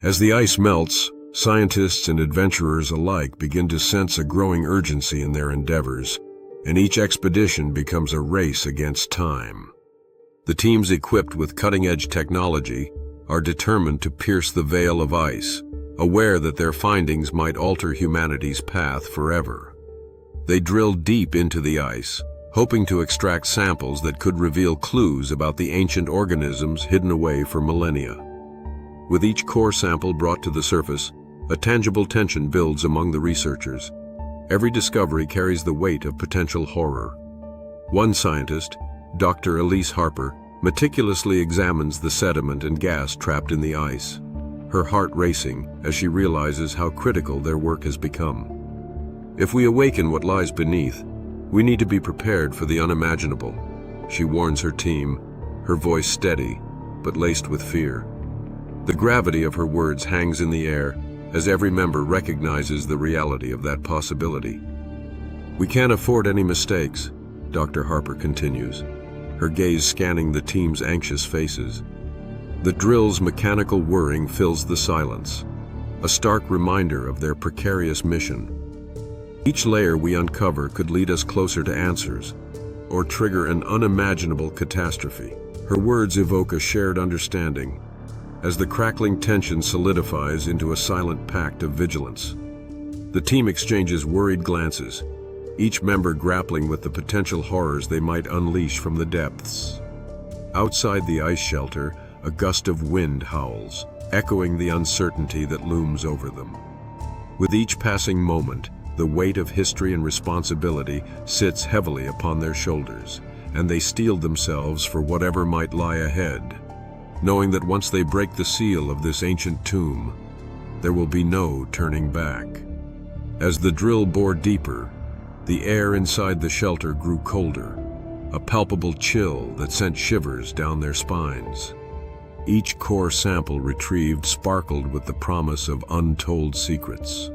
As the ice melts, scientists and adventurers alike begin to sense a growing urgency in their endeavors, and each expedition becomes a race against time. The teams equipped with cutting-edge technology are determined to pierce the veil of ice, aware that their findings might alter humanity's path forever. They drill deep into the ice, hoping to extract samples that could reveal clues about the ancient organisms hidden away for millennia. With each core sample brought to the surface, a tangible tension builds among the researchers. Every discovery carries the weight of potential horror. One scientist, Dr. Elise Harper, meticulously examines the sediment and gas trapped in the ice, her heart racing as she realizes how critical their work has become. If we awaken what lies beneath, we need to be prepared for the unimaginable, she warns her team, her voice steady, but laced with fear. The gravity of her words hangs in the air as every member recognizes the reality of that possibility. We can't afford any mistakes, Dr. Harper continues, her gaze scanning the team's anxious faces. The drill's mechanical whirring fills the silence, a stark reminder of their precarious mission. Each layer we uncover could lead us closer to answers, or trigger an unimaginable catastrophe. Her words evoke a shared understanding, as the crackling tension solidifies into a silent pact of vigilance. The team exchanges worried glances, each member grappling with the potential horrors they might unleash from the depths. Outside the ice shelter, a gust of wind howls, echoing the uncertainty that looms over them. With each passing moment, the weight of history and responsibility sits heavily upon their shoulders, and they steel themselves for whatever might lie ahead, knowing that once they break the seal of this ancient tomb, there will be no turning back. As the drill bored deeper, the air inside the shelter grew colder, a palpable chill that sent shivers down their spines. Each core sample retrieved sparkled with the promise of untold secrets,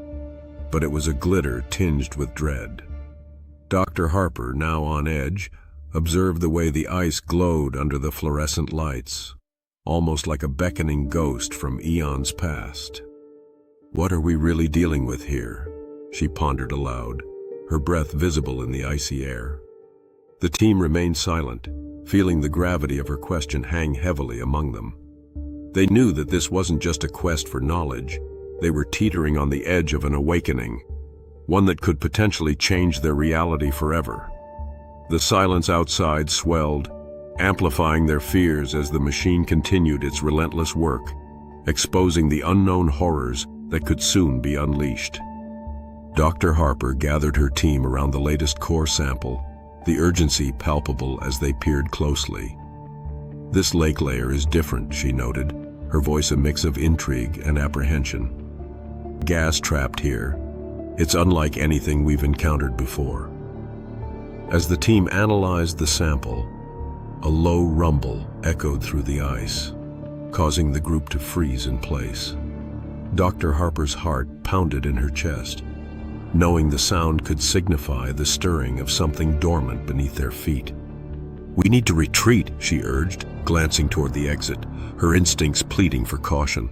but it was a glitter tinged with dread. Dr. Harper, now on edge, observed the way the ice glowed under the fluorescent lights, almost like a beckoning ghost from eons past. What are we really dealing with here? She pondered aloud, her breath visible in the icy air. The team remained silent, feeling the gravity of her question hang heavily among them. They knew that this wasn't just a quest for knowledge. They were teetering on the edge of an awakening, one that could potentially change their reality forever. The silence outside swelled, amplifying their fears as the machine continued its relentless work, exposing the unknown horrors that could soon be unleashed. Dr. Harper gathered her team around the latest core sample, the urgency palpable as they peered closely. This lake layer is different, she noted, her voice a mix of intrigue and apprehension. Gas trapped here. It's unlike anything we've encountered before. As the team analyzed the sample, a low rumble echoed through the ice, causing the group to freeze in place. Dr. Harper's heart pounded in her chest, knowing the sound could signify the stirring of something dormant beneath their feet. "We need to retreat," she urged, glancing toward the exit, her instincts pleading for caution.